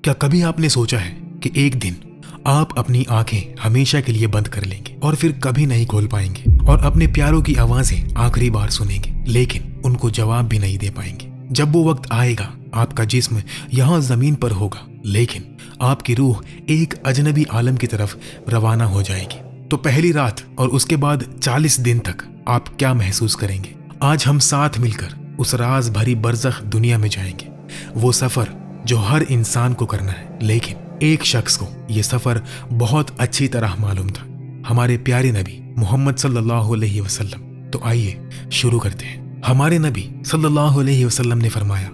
کیا کبھی آپ نے سوچا ہے کہ ایک دن آپ اپنی آنکھیں ہمیشہ کے لیے بند کر لیں گے اور پھر کبھی نہیں کھول پائیں گے اور اپنے پیاروں کی آوازیں آخری بار سنیں گے لیکن ان کو جواب بھی نہیں دے پائیں گے؟ جب وہ وقت آئے گا آپ کا جسم یہاں زمین پر ہوگا لیکن آپ کی روح ایک اجنبی عالم کی طرف روانہ ہو جائے گی، تو پہلی رات اور اس کے بعد 40 دن تک آپ کیا محسوس کریں گے؟ آج ہم ساتھ مل کر اس راز بھری برزخ دنیا میں جائیں گے، وہ سفر جو ہر انسان کو کرنا ہے، لیکن ایک شخص کو یہ سفر بہت اچھی طرح معلوم تھا، ہمارے پیارے نبی محمد صلی اللہ علیہ وسلم۔ تو آئیے شروع کرتے ہیں۔ ہمارے نبی صلی اللہ علیہ وسلم نے فرمایا،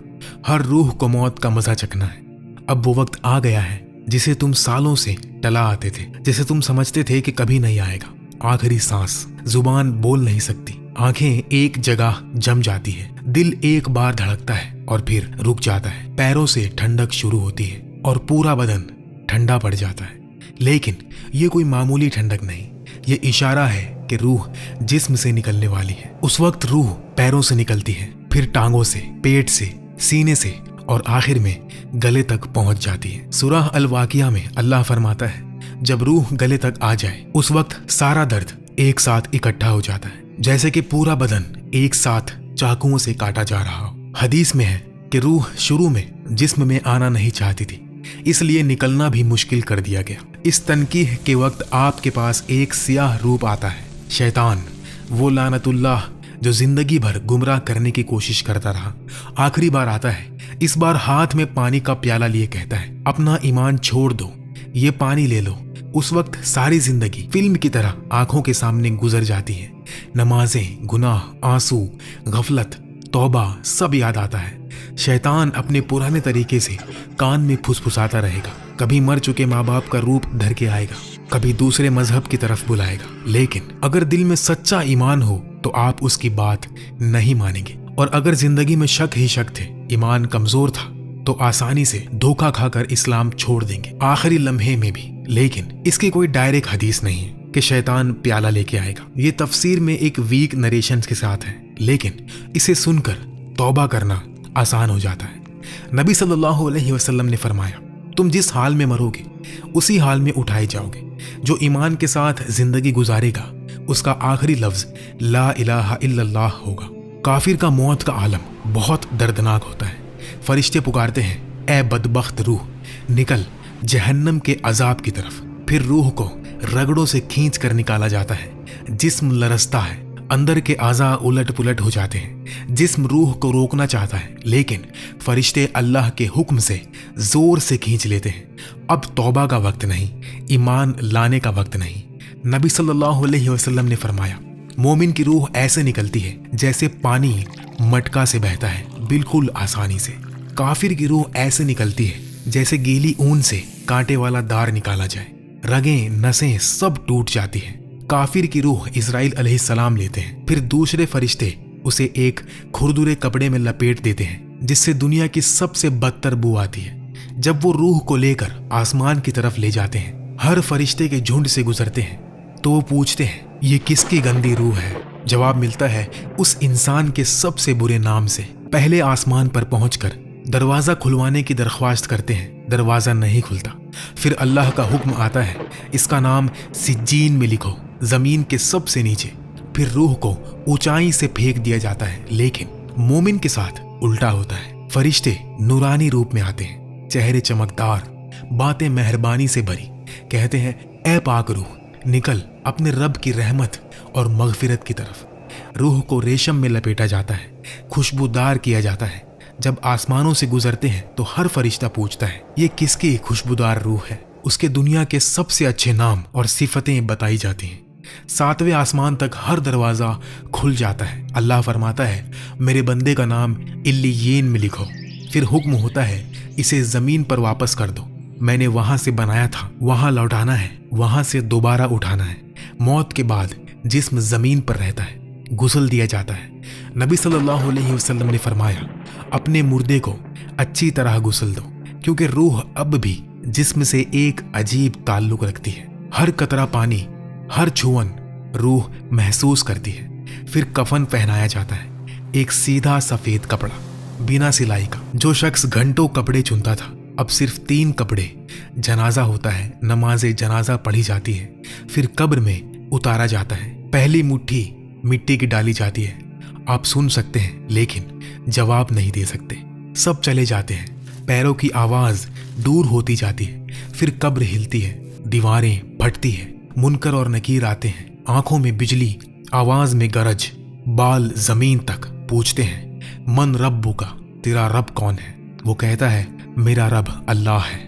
ہر روح کو موت کا مزہ چکھنا ہے۔ اب وہ وقت آ گیا ہے جسے تم سالوں سے ٹلا آتے تھے، جسے تم سمجھتے تھے کہ کبھی نہیں آئے گا۔ آخری سانس، زبان بول نہیں سکتی، آنکھیں ایک جگہ جم جاتی ہے، دل ایک بار دھڑکتا ہے اور پھر رک جاتا ہے، پیروں سے ٹھنڈک شروع ہوتی ہے اور پورا بدن ٹھنڈا پڑ جاتا ہے۔ لیکن یہ کوئی معمولی ٹھنڈک نہیں، یہ اشارہ ہے کہ روح جسم سے نکلنے والی ہے۔ اس وقت روح پیروں سے نکلتی ہے، پھر ٹانگوں سے، پیٹ سے، سینے سے اور آخر میں گلے تک پہنچ جاتی ہے۔ سورہ الواقعہ میں اللہ فرماتا ہے، جب روح گلے تک آ جائے اس وقت سارا درد ایک ساتھ اکٹھا ہو جاتا ہے، جیسے کہ پورا بدن ایک ساتھ چاقوؤں سے کاٹا جا رہا ہو۔ حدیث میں ہے کہ روح شروع میں جسم میں آنا نہیں چاہتی تھی، اس لیے نکلنا بھی مشکل کر دیا گیا۔ اس تنقیح کے وقت آپ کے پاس ایک سیاہ روپ آتا ہے، شیطان، وہ لعنت اللہ جو زندگی بھر گمراہ کرنے کی کوشش کرتا رہا، آخری بار آتا ہے، اس بار ہاتھ میں پانی کا پیالہ لیے کہتا ہے، اپنا ایمان چھوڑ دو، یہ پانی لے لو۔ اس وقت ساری زندگی فلم کی طرح آنکھوں کے سامنے گزر جاتی ہے، نمازیں، گناہ، آنسو، غفلت، توبہ سب یاد آتا ہے۔ شیطان اپنے پرانے طریقے سے کان میں پھسپھساتا رہے گا، کبھی مر چکے ماں باپ کا روپ دھر کے آئے گا، کبھی دوسرے مذہب کی طرف بلائے گا، لیکن اگر دل میں سچا ایمان ہو تو آپ اس کی بات نہیں مانیں گے، اور اگر زندگی میں شک ہی شک تھے، ایمان کمزور تھا، تو آسانی سے دھوکہ کھا کر اسلام چھوڑ دیں گے آخری لمحے میں بھی۔ لیکن اس کی کوئی ڈائریکٹ حدیث نہیں ہے کہ شیطان پیالہ لے کے آئے گا، یہ تفسیر میں ایک ویک نریشن کے ساتھ ہے، لیکن اسے سن کر توبہ کرنا آسان ہو جاتا ہے۔ نبی صلی اللہ علیہ وسلم نے فرمایا، تم جس حال میں مرو گے اسی حال میں اٹھائے جاؤ گے۔ جو ایمان کے ساتھ زندگی گزارے گا اس کا آخری لفظ لا الہ الا اللہ ہوگا۔ کافر کا موت کا عالم بہت دردناک ہوتا ہے، فرشتے پکارتے ہیں، اے بدبخت روح، نکل جہنم کے عذاب کی طرف۔ پھر روح کو رگڑوں سے کھینچ کر نکالا جاتا ہے، جسم لرزتا ہے، اندر کے اعضاء الٹ پلٹ ہو جاتے ہیں، جسم روح کو روکنا چاہتا ہے لیکن فرشتے اللہ کے حکم سے زور سے کھینچ لیتے ہیں۔ اب توبہ کا وقت نہیں، ایمان لانے کا وقت نہیں۔ نبی صلی اللہ علیہ وسلم نے فرمایا، مومن کی روح ایسے نکلتی ہے جیسے پانی مٹکا سے بہتا ہے، بالکل آسانی سے۔ کافر کی روح ایسے نکلتی ہے جیسے گیلی اون سے کانٹے والا دار نکالا جائے، رگیں، نسیں سب ٹوٹ جاتی ہیں۔ کافر کی روح اسرائیل علیہ السلام لیتے ہیں، پھر دوسرے فرشتے اسے ایک کھردرے کپڑے میں لپیٹ دیتے ہیں جس سے دنیا کی سب سے بدتر بو آتی ہے۔ جب وہ روح کو لے کر آسمان کی طرف لے جاتے ہیں، ہر فرشتے کے جھنڈ سے گزرتے ہیں تو وہ پوچھتے ہیں، یہ کس کی گندی روح ہے؟ جواب ملتا ہے، اس انسان کے سب سے برے نام سے۔ پہلے آسمان پر پہنچ کر دروازہ کھلوانے کی درخواست کرتے ہیں، دروازہ نہیں کھلتا۔ پھر اللہ کا حکم آتا ہے، اس کا نام سجین میں لکھو، زمین کے سب سے نیچے۔ پھر روح کو اونچائی سے پھینک دیا جاتا ہے، لیکن مومن کے ساتھ الٹا ہوتا ہے۔ فرشتے نورانی روپ میں آتے ہیں، چہرے چمکدار، باتیں مہربانی سے بھری، کہتے ہیں، اے پاک روح، نکل اپنے رب کی رحمت اور مغفرت کی طرف۔ روح کو ریشم میں لپیٹا جاتا ہے، خوشبودار کیا جاتا ہے۔ جب آسمانوں سے گزرتے ہیں تو ہر فرشتہ پوچھتا ہے، یہ کس کی خوشبودار روح ہے؟ اس کے دنیا کے سب سے اچھے نام اور صفتیں بتائی جاتی ہیں۔ 7ویں آسمان تک ہر دروازہ کھل جاتا ہے۔ اللہ فرماتا ہے، میرے بندے کا نام علیین میں لکھو۔ پھر حکم ہوتا ہے، اسے زمین پر واپس کر دو، میں نے وہاں سے بنایا تھا، وہاں لوٹانا ہے، وہاں سے دوبارہ اٹھانا ہے۔ موت کے بعد جسم زمین پر رہتا ہے، غسل دیا جاتا ہے۔ نبی صلی اللہ علیہ وسلم نے فرمایا، اپنے مردے کو اچھی طرح غسل دو، کیونکہ روح اب بھی جسم سے ایک عجیب تعلق رکھتی ہے۔ ہر قطرہ پانی، ہر چھوئن روح محسوس کرتی ہے۔ پھر کفن پہنایا جاتا ہے، ایک سیدھا سفید کپڑا بنا سلائی کا۔ جو شخص گھنٹوں کپڑے چنتا تھا अब सिर्फ 3 कपड़े, जनाजा होता है, नमाज जनाजा पढ़ी जाती है, फिर कब्र में उतारा जाता है, पहली मुट्ठी मिट्टी की डाली जाती है। आप सुन सकते हैं लेकिन जवाब नहीं दे सकते। सब चले जाते हैं, पैरों की आवाज दूर होती जाती है, फिर कब्र हिलती है, दीवारें फटती है, मुनकर और नकीर आते हैं, आंखों में बिजली, आवाज में गरज, बाल जमीन तक पूछते हैं, मन रब्बु का, तेरा रब कौन है? वो कहता है, मेरा रब अल्लाह है।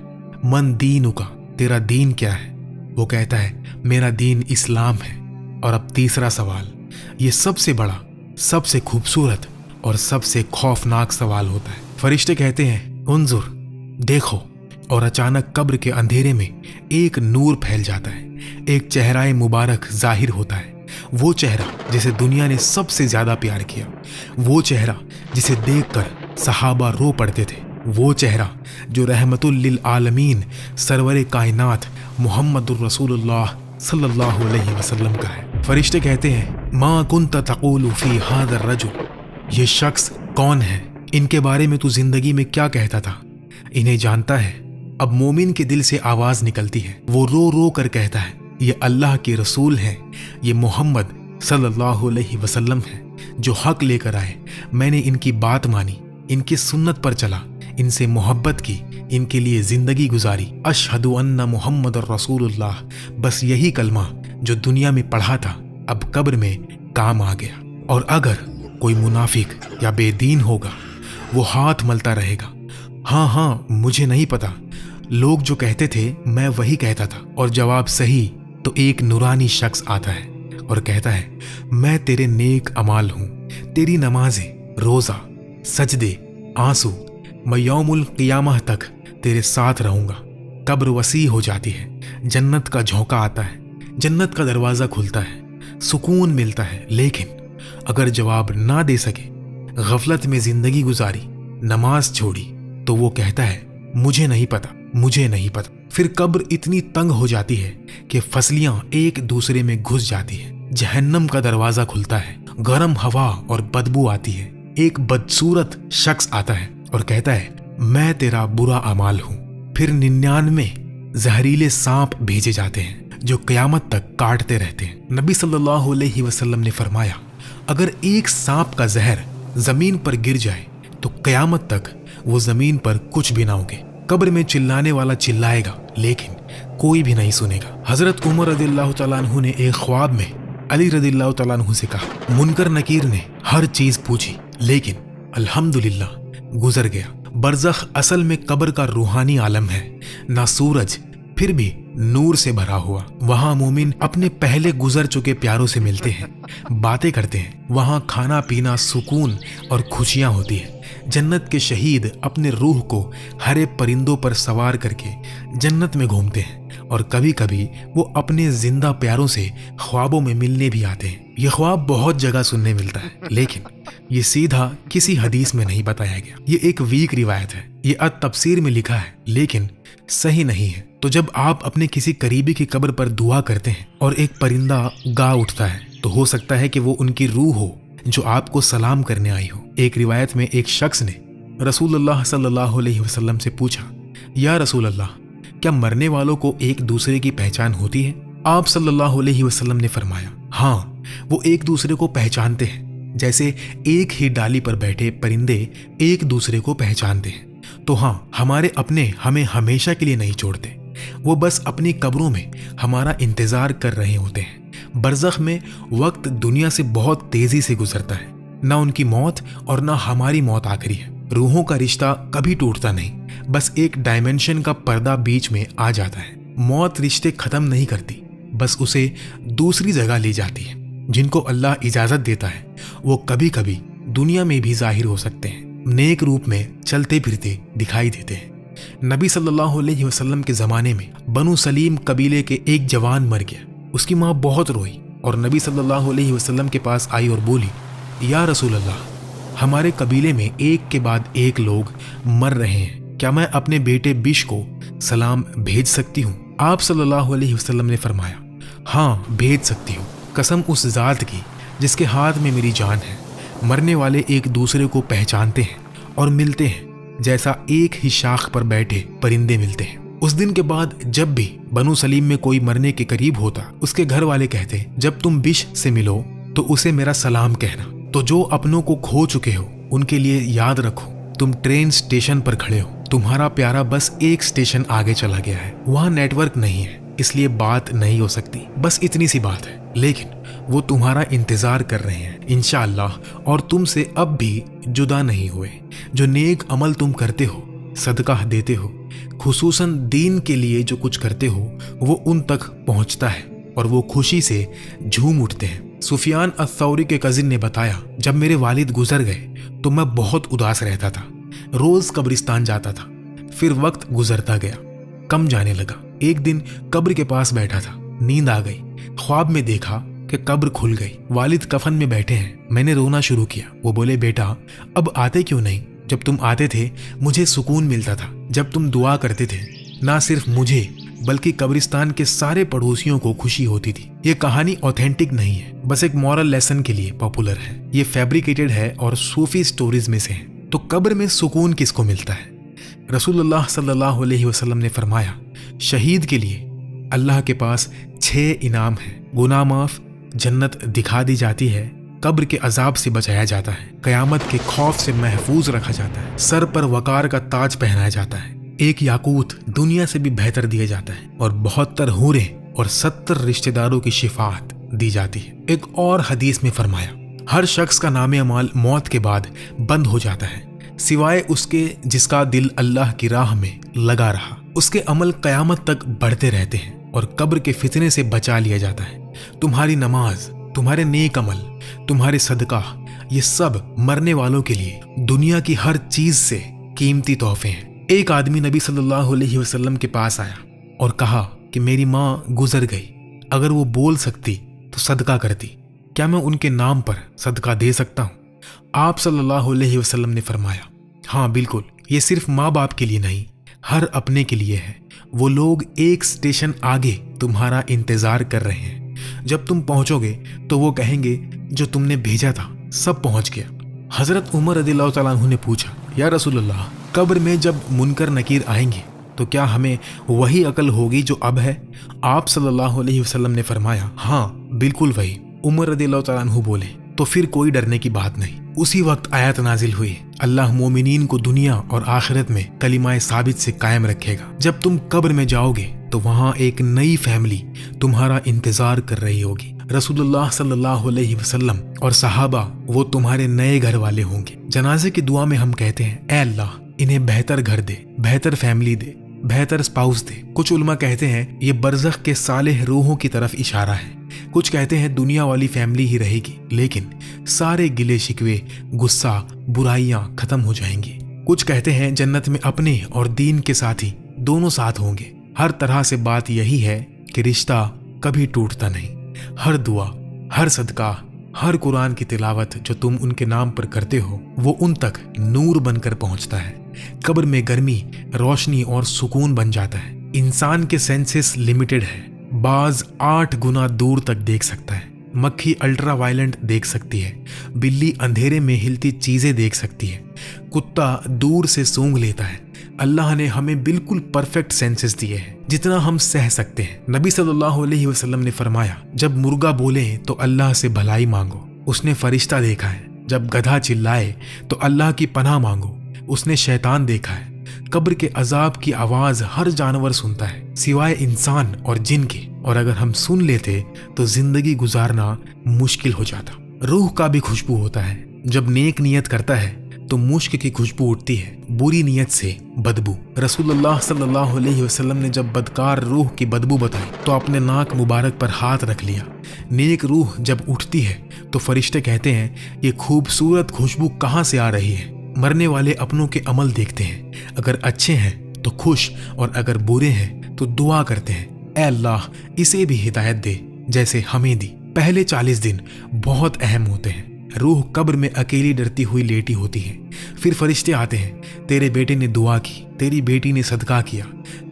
मन दीनु का, तेरा दीन क्या है? वो कहता है, मेरा दीन इस्लाम है। और अब तीसरा सवाल, ये सबसे बड़ा, सबसे खूबसूरत और सबसे खौफनाक सवाल होता है। फरिश्ते कहते हैं, उन्जुर, देखो। और अचानक कब्र के अंधेरे में एक नूर फैल जाता है, एक चेहरा मुबारक जाहिर होता है, वो चेहरा जिसे दुनिया ने सबसे ज्यादा प्यार किया, वो चेहरा जिसे देखकर सहाबा रो पड़ते थे, वो चेहरा जो रहमतुल लिल आलमीन सरवरे कायनात मुहम्मदुर रसूलुल्लाह सल्लल्लाहु अलैहि वसल्लम का है। फरिश्ते कहते हैं, मा कुंत तक़ूलु फी हाज़र रजुल, ये शख्स कौन है? इनके बारे में तू जिंदगी में क्या कहता था? इन्हें जानता है? अब मोमिन के दिल से आवाज निकलती है, वो रो रो कर कहता है, ये अल्लाह के रसूल हैं, ये मोहम्मद सल्लल्लाहु अलैहि वसल्लम हैं जो हक लेकर आए। मैंने इनकी बात मानी, इनकी सुन्नत पर चला, इनसे मोहब्बत की, इनके लिए जिंदगी गुजारी। अशहदु अन्ना मुहम्मदुर रसूलुल्लाह, बस यही कलमा जो दुनिया में पढ़ा था अब कब्र में काम आ गया। और अगर कोई मुनाफिक या बेदीन होगा वो हाथ मलता रहेगा, हाँ मुझे नहीं पता, लोग जो कहते थे मैं वही कहता था। और जवाब सही तो एक नूरानी शख्स आता है और कहता है, मैं तेरे नेक अमाल हूं, तेरी नमाजें, रोजा, सजदे, आंसू, मैं यौमुल क़ियामह तक तेरे साथ रहूंगा। कब्र वसी हो जाती है, जन्नत का झोंका आता है, जन्नत का दरवाजा खुलता है, सुकून मिलता है। लेकिन अगर जवाब ना दे सके, गफलत में जिंदगी गुजारी, नमाज छोड़ी, तो वो कहता है, मुझे नहीं पता, मुझे नहीं पता। फिर कब्र इतनी तंग हो जाती है कि फसलियां एक दूसरे में घुस जाती है, जहन्नम का दरवाजा खुलता है, गर्म हवा और बदबू आती है। एक बदसूरत शख्स आता है और कहता है, मैं तेरा बुरा अमाल हूं। फिर 99 जहरीले सांप भेजे जाते हैं जो कयामत तक काटते रहते हैं। नबी सल्लल्लाहु अलैहि वसल्लम ने फरमाया, अगर एक सांप का जहर जमीन पर गिर जाए तो कयामत तक वो जमीन पर कुछ भी ना होंगे। कब्र में चिल्लाने वाला चिल्लाएगा लेकिन कोई भी नहीं सुनेगा। हजरत उमर रज़ियल्लाहु तआला अन्हु ने एक ख्वाब में अली रज़ियल्लाहु तआला अन्हु से कहा, मुनकर नकीर ने हर चीज पूछी लेकिन अल्हम्दुलिल्लाह गुजर गया। बरज़ख असल में कब्र का रूहानी आलम है, ना सूरज फिर भी नूर से भरा हुआ। वहाँ मोमिन अपने पहले गुजर चुके प्यारों से मिलते हैं, बातें करते हैं। वहाँ खाना पीना, सुकून और खुशियाँ होती है। जन्नत के शहीद अपने रूह को हरे परिंदों पर सवार करके जन्नत में घूमते हैं और कभी कभी वो अपने जिंदा प्यारों से ख्वाबों में मिलने भी आते हैं। ये ख्वाब बहुत जगह सुनने मिलता है लेकिन ये सीधा किसी हदीस में नहीं बताया गया। ये एक वीक रिवायत है, ये अत-तफसीर में लिखा है लेकिन सही नहीं है। तो जब आप अपने किसी करीबी की कब्र पर दुआ करते हैं और एक परिंदा गा उठता है तो हो सकता है कि वो उनकी रूह हो जो आपको सलाम करने आई हो। एक रिवायत में एक शख्स ने रसूलुल्लाह सल्लल्लाहु अलैहि वसल्लम से पूछा, या रसूल अल्लाह, क्या मरने वालों को एक दूसरे की पहचान होती है? आप सल्लल्लाहु अलैहि वसल्लम ने फरमाया, हाँ, वो एक दूसरे को पहचानते हैं जैसे एक ही डाली पर बैठे परिंदे एक दूसरे को पहचानते हैं। तो हाँ, हमारे अपने हमें हमेशा के लिए नहीं छोड़ते, वो बस अपनी कब्रों में हमारा इंतजार कर रहे होते हैं। बरज़ख में वक्त दुनिया से बहुत तेजी से गुजरता है, ना उनकी मौत और ना हमारी मौत आखिरी है। रूहों का रिश्ता कभी टूटता नहीं, बस एक डायमेंशन का पर्दा बीच में आ जाता है। मौत रिश्ते खत्म नहीं करती, बस उसे दूसरी जगह ले जाती है। जिनको अल्लाह इजाजत देता है वो कभी कभी दुनिया में भी जाहिर हो सकते हैं, नेक रूप में चलते फिरते दिखाई देते हैं। नबी सल्लल्लाहु अलैहि वसल्लम के ज़माने में बनु सलीम कबीले के एक जवान मर गया। उसकी माँ बहुत रोई और नबी सल्लल्लाहु अलैहि वसल्लम के पास आई और बोली, या रसूल अल्लाह, हमारे कबीले में एक के बाद एक लोग मर रहे हैं, क्या मैं अपने बेटे बिश को सलाम भेज सकती हूँ? आप सल्लल्लाहु अलैहि वसल्लम ने फरमाया, हाँ, भेज सकती हूँ। कसम उस ज़ात की जिसके हाथ में मेरी जान है, मरने वाले एक दूसरे को पहचानते हैं और मिलते हैं, जैसा एक ही शाख पर बैठे परिंदे मिलते हैं। उस दिन के बाद जब भी बनु सलीम में कोई मरने के करीब होता, उसके घर वाले कहते, जब तुम बिश से मिलो तो उसे मेरा सलाम कहना। तो जो अपनों को खो चुके हो उनके लिए याद रखो, तुम ट्रेन स्टेशन पर खड़े हो, तुम्हारा प्यारा बस एक स्टेशन आगे चला गया है, वहां नेटवर्क नहीं है, इसलिए बात नहीं हो सकती, बस इतनी सी बात है, लेकिन वो तुम्हारा इंतजार कर रहे हैं इंशाअल्लाह, और तुमसे अब भी जुदा नहीं हुए। जो नेक अमल तुम करते हो, सदका देते हो, खुसूसन दीन के लिए जो कुछ करते हो, वो उन तक पहुंचता है और वो खुशी से झूम उठते हैं। सुफियान अथ-थौरी के कजिन ने बताया, जब मेरे वालिद गुजर गए तो मैं बहुत उदास रहता था, रोज कब्रिस्तान जाता था, फिर वक्त गुजरता गया, कम जाने लगा। एक दिन कब्र के पास बैठा था, नींद आ गई, ख्वाब में देखा कि कब्र खुल गई, वालिद कफन में बैठे हैं। मैंने रोना शुरू किया। वो बोले, बेटा अब आते क्यों नहीं? जब तुम आते थे मुझे सुकून मिलता था, जब तुम दुआ करते थे ना सिर्फ मुझे बल्कि कब्रिस्तान के सारे पड़ोसियों को खुशी होती थी। ये कहानी ऑथेंटिक नहीं है, बस एक मॉरल लेसन के लिए पॉपुलर है। ये फैब्रिकेटेड है और सूफी स्टोरीज में से है। तो कब्र में सुकून किसको मिलता है? रसूलुल्लाह सल्लल्लाहु अलैहि वसल्लम ने फरमाया, शहीद के लिए अल्लाह के पास 6 इनाम हैं। गुनाह माफ, जन्नत दिखा दी जाती है, कब्र के अजाब से बचाया जाता है, कयामत के खौफ से महफूज रखा जाता है, सर पर वकार का ताज पहनाया जाता है, एक याकूत दुनिया से भी बेहतर दिया जाता है, और 72 हूरें और 70 रिश्तेदारों की शिफाअत दी जाती है। एक और हदीस में फरमाया, हर शख्स का नामे अमाल मौत के बाद बंद हो जाता है, सिवाय उसके जिसका दिल अल्लाह की राह में लगा रहा। उसके अमल कयामत तक बढ़ते रहते हैं और कब्र के फितने से बचा लिया जाता है। तुम्हारी नमाज, तुम्हारे नेक अमल, तुम्हारे सदका, ये सब मरने वालों के लिए दुनिया की हर चीज से कीमती तोहफे हैं। एक आदमी नबी सल्लल्लाहु अलैहि वसल्लम के पास आया और कहा कि मेरी माँ गुजर गई, अगर वो बोल सकती तो सदका करती, क्या मैं उनके नाम पर सदका दे सकता हूँ? आप सल्लल्लाहु अलैहि वसल्लम ने फरमाया, हाँ बिल्कुल, ये सिर्फ माँ बाप के लिए नहीं, हर अपने के लिए है। वो लोग एक स्टेशन आगे तुम्हारा इंतजार कर रहे हैं। जब तुम पहुंचोगे तो वो कहेंगे, जो तुमने भेजा था सब पहुंच गया। हजरत उमर रज़ियल्लाहु तआला अन्हु ने पूछा, या रसूलल्लाह, कब्र में जब मुनकर नकीर आएंगे तो क्या हमें वही अकल होगी जो अब है? आप सल्लल्लाहु अलैहि वसल्लम ने फरमाया, हाँ बिल्कुल वही। उमर रज़ियल्लाहु तआला अन्हु बोले, तो फिर कोई डरने की बात नहीं। उसी वक्त आयत नाजिल हुई, अल्लाह मोमिनीन को दुनिया और आखिरत में कलिमाए साबित से कायम रखेगा। जब तुम कब्र में जाओगे तो वहां एक नई फैमिली तुम्हारा इंतजार कर रही होगी। रसूलुल्लाह सल्लल्लाहु अलैहि वसल्लम और सहाबा वो तुम्हारे नए घर वाले होंगे। जनाजे की दुआ में हम कहते हैं, ऐ अल्लाह इन्हें बेहतर घर दे, बेहतर फैमिली दे, बेहतर स्पाउस दे। कुछ उलमा कहते हैं ये बरज़ख के सालेह रूहों की तरफ इशारा है। कुछ कहते हैं दुनिया वाली फैमिली ही रहेगी, लेकिन सारे गिले शिकवे, गुस्सा, बुराइयां खत्म हो जाएंगी। कुछ कहते हैं जन्नत में अपने और दीन के साथी दोनों साथ होंगे। हर तरह से बात यही है कि रिश्ता कभी टूटता नहीं। हर दुआ, हर सदका, हर कुरान की तिलावत जो तुम उनके नाम पर करते हो, वो उन तक नूर बनकर पहुंचता है। कब्र में गर्मी, रोशनी और सुकून बन जाता है। इंसान के सेंसेस लिमिटेड है, बाज 8 गुना दूर तक देख सकता है। मक्खी अल्ट्रा वायलेंट देख सकती है, बिल्ली अंधेरे में हिलती चीजें देख सकती है, कुत्ता दूर से सूंघ लेता है। अल्लाह ने हमें बिल्कुल परफेक्ट सेंसेस दिए हैं, जितना हम सह सकते हैं। नबी सल्लल्लाहु अलैहि वसल्लम ने फरमाया, जब मुर्गा बोले तो अल्लाह से भलाई मांगो, उसने फरिश्ता देखा है। जब गधा चिल्लाए तो अल्लाह की पनाह मांगो, उसने शैतान देखा है। कब्र के अजाब की आवाज हर जानवर सुनता है सिवाय इंसान और जिन के, और अगर हम सुन लेते तो जिंदगी गुजारना मुश्किल हो जाता। रूह का भी खुशबू होता है, जब नेक नियत करता है तो मुश्क की खुशबू उठती है, बुरी नियत से बदबू। रसूलुल्लाह सल्लल्लाहु अलैहि वसल्लम ने जब बदकार रूह की बदबू बताई तो अपने नाक मुबारक पर हाथ रख लिया। नेक रूह जब उठती है तो फरिश्ते कहते हैं, ये खूबसूरत खुशबू कहाँ से आ रही है? मरने वाले अपनों के अमल देखते हैं, अगर अच्छे हैं तो खुश और अगर बुरे हैं तो दुआ करते हैं, ऐ अल्लाह इसे भी हिदायत दे जैसे हमें दी। पहले 40 दिन बहुत अहम होते हैं। रूह कब्र में अकेली डरती हुई लेटी होती है। फिर फरिश्ते आते हैं, तेरे बेटे ने दुआ की, तेरी बेटी ने सदका किया,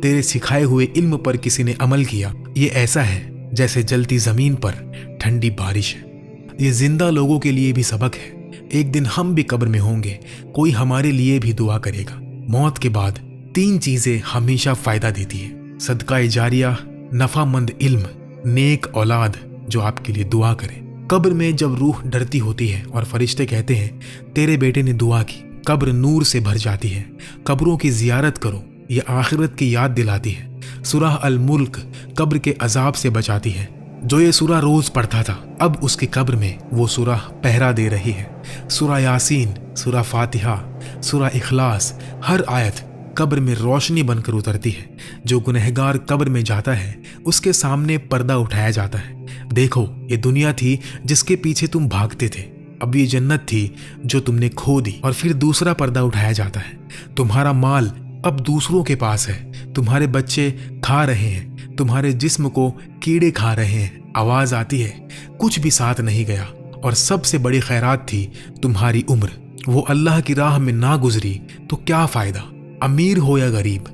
तेरे सिखाए हुए इल्म पर किसी ने अमल किया। ये ऐसा है जैसे जलती जमीन पर ठंडी बारिश है। ये जिंदा लोगों के लिए भी सबक है। एक दिन हम भी कब्र में होंगे, कोई हमारे लिए भी दुआ करेगा। मौत के बाद 3 चीजें हमेशा फायदा देती है: सदका जारिया, नफामंद इल्म, नेक औलाद जो आपके लिए दुआ करे। कब्र में जब रूह डरती होती है और फरिश्ते कहते हैं तेरे बेटे ने दुआ की, कब्र नूर से भर जाती है। कब्रों की जियारत करो, ये आखिरत की याद दिलाती है। सूरह अल मुल्क कब्र के अजाब से बचाती है। जो ये सूरह रोज पढ़ता था, अब उसकी कब्र में वो सूरह पहरा दे रही है। सूरह यासीन, सूरह फातिहा, सूरह इखलास, हर आयत कब्र में रोशनी बनकर उतरती है। जो गुनहगार कब्र में जाता है उसके सामने पर्दा उठाया जाता है। देखो, ये दुनिया थी जिसके पीछे तुम भागते थे, अब ये जन्नत थी जो तुमने खो दी। और फिर दूसरा पर्दा उठाया जाता है। तुम्हारा माल अब दूसरों के पास है, तुम्हारे बच्चे खा रहे हैं, तुम्हारे जिस्म को कीड़े खा रहे हैं। आवाज आती है कुछ भी साथ नहीं गया। और सबसे बड़ी खैरात थी तुम्हारी उम्र, वो अल्लाह की राह में ना गुजरी तो क्या फायदा। अमीर हो या गरीब,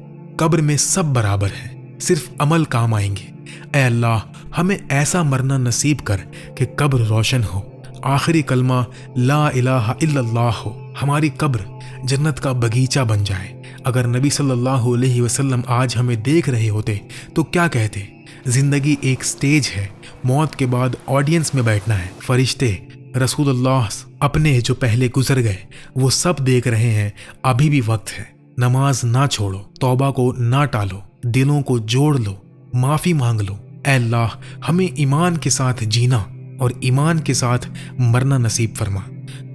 कब्र में सब बराबर है, सिर्फ अमल काम आएंगे। ऐ अल्लाह, हमें ऐसा मरना नसीब कर कि कब्र रोशन हो, आखिरी कलमा ला इलाहा इल्लल्लाह हो, हमारी कब्र जन्नत का बगीचा बन जाए। अगर नबी सल्लल्लाहु अलैहि वसल्लम आज हमें देख रहे होते तो क्या कहते? जिंदगी एक स्टेज है, मौत के बाद ऑडियंस में बैठना है। फरिश्ते, रसूलुल्लाह अपने जो पहले गुजर गए वो सब देख रहे हैं। अभी भी वक्त है, नमाज ना छोड़ो, तौबा को ना टालो, दिलों को जोड़ लो, माफी मांग लो। ऐ अल्लाह, हमें ईमान के साथ जीना और ईमान के साथ मरना नसीब फरमा।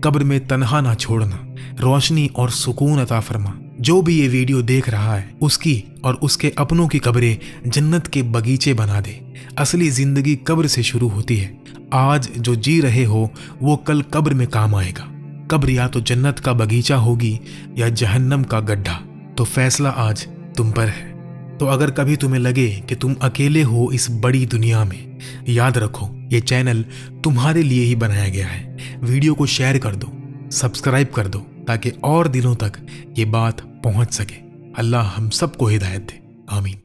कब्र में तन्हा ना छोड़ना, रोशनी और सुकून अता फरमा। जो भी ये वीडियो देख रहा है उसकी और उसके अपनों की कब्रें जन्नत के बगीचे बना दे। असली जिंदगी कब्र से शुरू होती है। आज जो जी रहे हो वो कल कब्र में काम आएगा। कब्र या तो जन्नत का बगीचा होगी या जहन्नम का गड्ढा, तो फैसला आज तुम पर है। तो अगर कभी तुम्हें लगे कि तुम अकेले हो इस बड़ी दुनिया में, याद रखो ये चैनल तुम्हारे लिए ही बनाया गया है। वीडियो को शेयर कर दो, सब्सक्राइब कर दो, ताकि और दिनों तक ये बात पहुंच सके। अल्लाह हम सबको हिदायत दे। आमीन।